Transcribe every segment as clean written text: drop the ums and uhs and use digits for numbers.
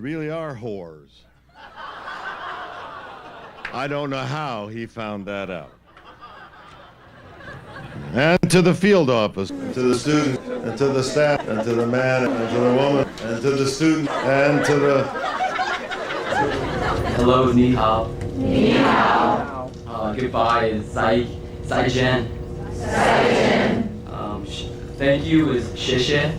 really are whores. I don't know how he found that out. And to the field office, and to the student, and to the staff, and to the man, and to the woman, and to the student, and to the... Hello, ni hao. Ni hao. Goodbye is zai zaijian. Thank you is 谢谢.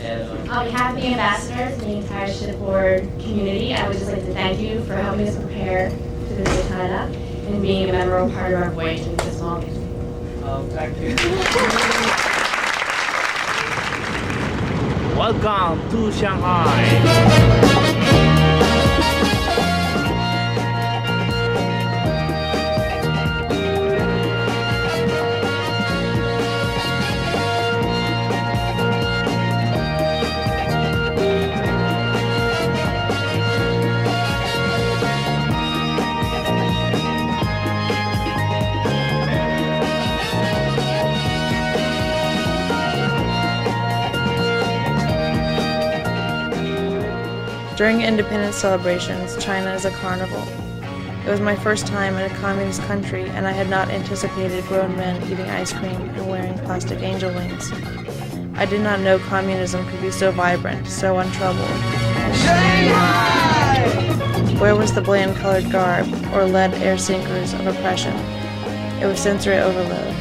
And On behalf of the ambassadors and the entire shipboard community, I would just like to thank you for helping us prepare to visit Canada and being a memorable part of our voyage into this small nation. thank you. Welcome to Shanghai. During independence celebrations, China is a carnival. It was my first time in a communist country, and I had not anticipated grown men eating ice cream and wearing plastic angel wings. I did not know communism could be so vibrant, so untroubled. Shanghai! Where was the bland-colored garb, or lead air sinkers of oppression? It was sensory overload.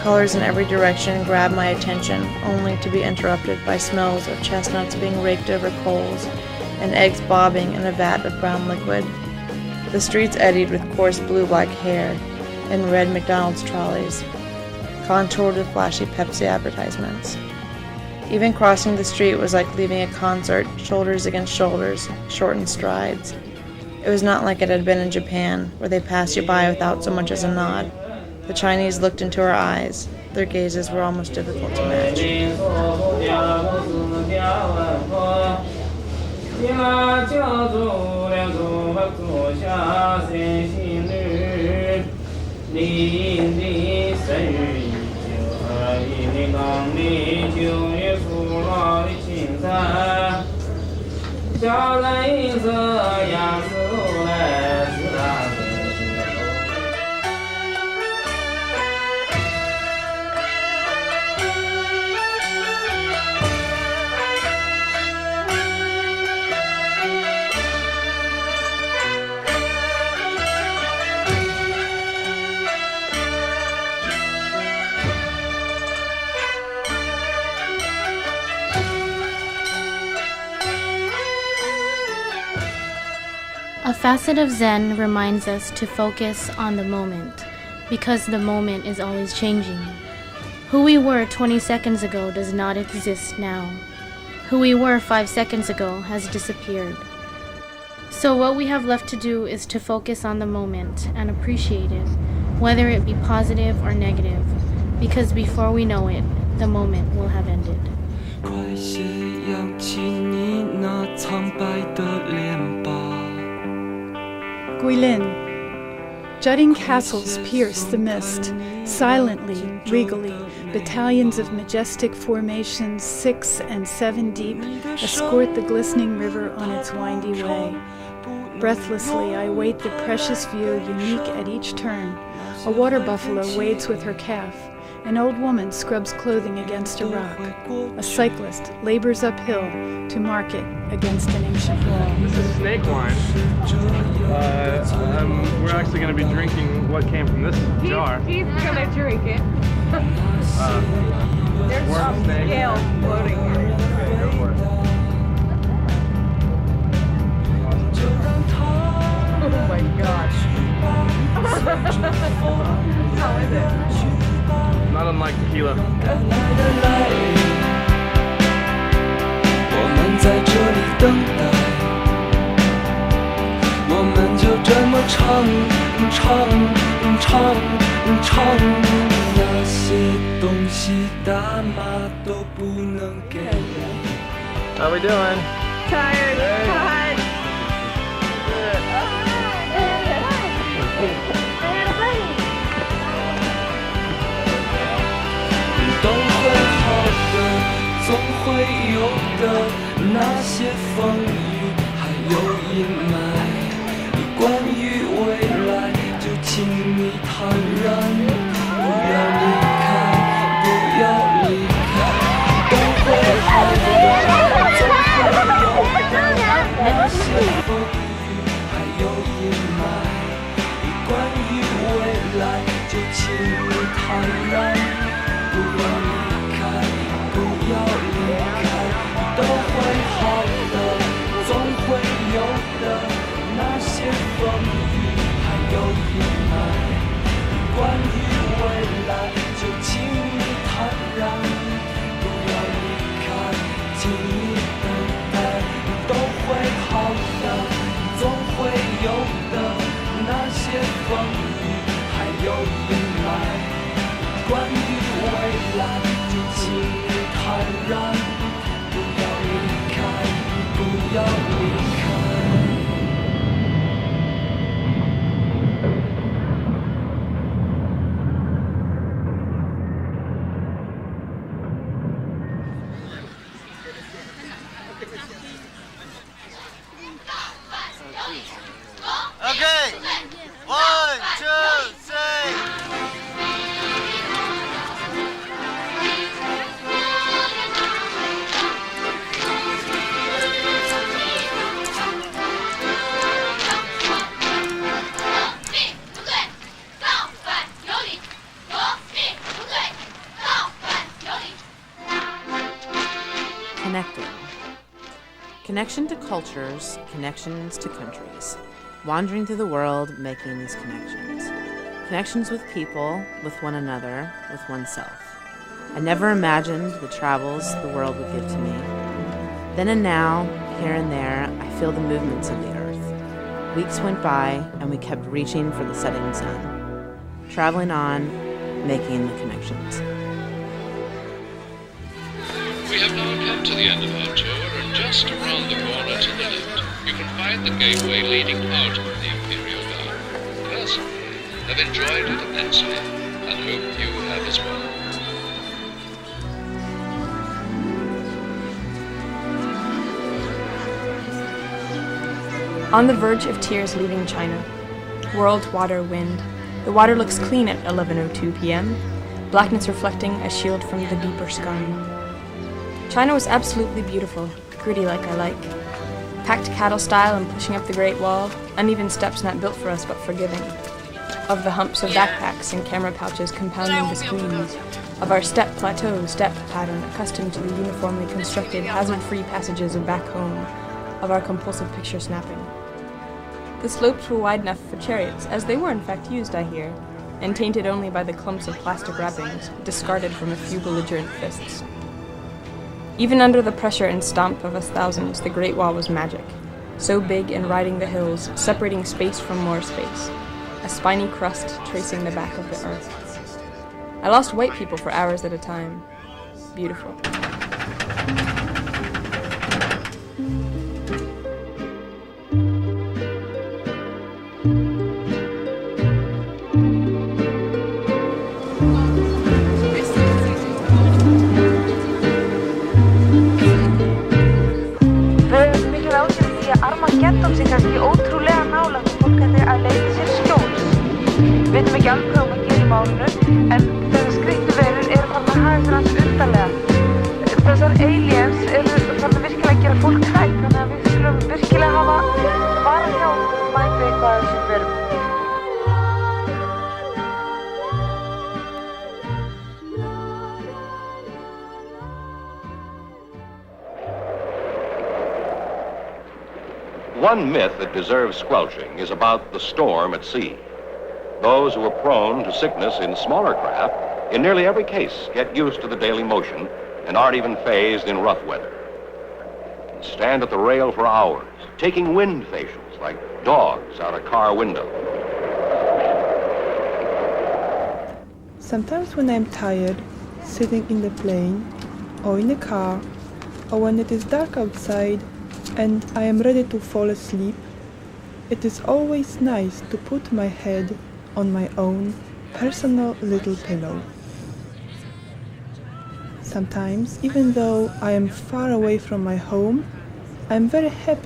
Colors in every direction grabbed my attention, only to be interrupted by smells of chestnuts being raked over coals, and eggs bobbing in a vat of brown liquid. The streets eddied with coarse blue-black hair and red McDonald's trolleys, contoured with flashy Pepsi advertisements. Even crossing the street was like leaving a concert, shoulders against shoulders, shortened strides. It was not like it had been in Japan, where they passed you by without so much as a nod. The Chinese looked into our eyes. Their gazes were almost difficult to match. 你那叫做两种合作下三心女，你的生日依旧，2010年9月初老的青山，小人一生呀是路来是那个。 A facet of Zen reminds us to focus on the moment, because the moment is always changing. Who we were 20 seconds ago does not exist now. Who we were 5 seconds ago has disappeared. So what we have left to do is to focus on the moment and appreciate it, whether it be positive or negative, because before we know it, the moment will have ended. 快些扬起你那苍白的脸吧。 Guilin. Jutting castles pierce the mist. Silently, regally, battalions of majestic formations, 6 and 7 deep, escort the glistening river on its windy way. Breathlessly, I await the precious view, unique at each turn. A water buffalo wades with her calf. An old woman scrubs clothing against a rock. A cyclist labors uphill to mark it against an ancient wall. This is snake wine. We're actually going to be drinking what came from this jar. He's going to drink it. There's some scale floating here. Okay, go for it. Oh my gosh. How is it? Not unlike tequila. 我们在这里等待，我们就这么唱，那些东西大妈都不能给。 How we doing? Tired. Cut. 都会好的，总会有的，那些风雨还有阴霾，关于未来就请你坦然，不要离开，不要离开，都会好的，总会有的。那些风雨还有阴霾，关于未来就请你坦然，不要离开，不要离开，都会好的，总会有的。那些风雨还有阴霾，关于未来就请你坦然，不要离开，请你等待，都会好的，总会有的。那些风雨还有阴霾，关于未来就请你坦然，不要离开，不要离开。Okay, 1, 2, 3. Connecting. Connection to cultures, connections to countries. Wandering through the world, making these connections. Connections with people, with one another, with oneself. I never imagined the travels the world would give to me. Then and now, here and there, I feel the movements of the earth. Weeks went by, and we kept reaching for the setting sun. Traveling on, making the connections. We have now come to the end of our tour, and just around the corner to the left, you can find the gateway leading out of the Imperial Garden. Personally, I've enjoyed it immensely, and hope you have as well. On the verge of tears leaving China. World, water, wind. The water looks clean at 11:02 p.m., blackness reflecting a shield from the deeper sky. China was absolutely beautiful, gritty like I like. Packed cattle style and pushing up the Great Wall, uneven steps not built for us but forgiving. Of the humps of backpacks and camera pouches compounding the squeeze. Of our step plateau, step pattern accustomed to the uniformly constructed hazard-free passages of back home. Of our compulsive picture snapping. The slopes were wide enough for chariots, as they were in fact used, I hear, and tainted only by the clumps of plastic wrappings, discarded from a few belligerent fists. Even under the pressure and stomp of us thousands, the Great Wall was magic. So big and riding the hills, separating space from more space. A spiny crust tracing the back of the earth. I lost white people for hours at a time. Beautiful. Armageddon sé kannski ótrúlega nálægt og fólk ætti að leita sér skjóls. Við veitum ekki alveg hvað að gera í málinu, en þessar skrýtnu verur eru farnar að haga sér hans undarlega. Þessar aliens eru farnar virkilega að gera fólk hrætt, þannig að við skulum virkilega hafa varað hjá mæta eitthvað af þessum verum. One myth that deserves squelching is about the storm at sea. Those who are prone to sickness in smaller craft, in nearly every case, get used to the daily motion and aren't even phased in rough weather. And stand at the rail for hours, taking wind facials like dogs out a car window. Sometimes when I'm tired, sitting in the plane, or in a car, or when it is dark outside, and I am ready to fall asleep, it is always nice to put my head on my own personal little pillow. Sometimes, even though I am far away from my home, I'm very happy.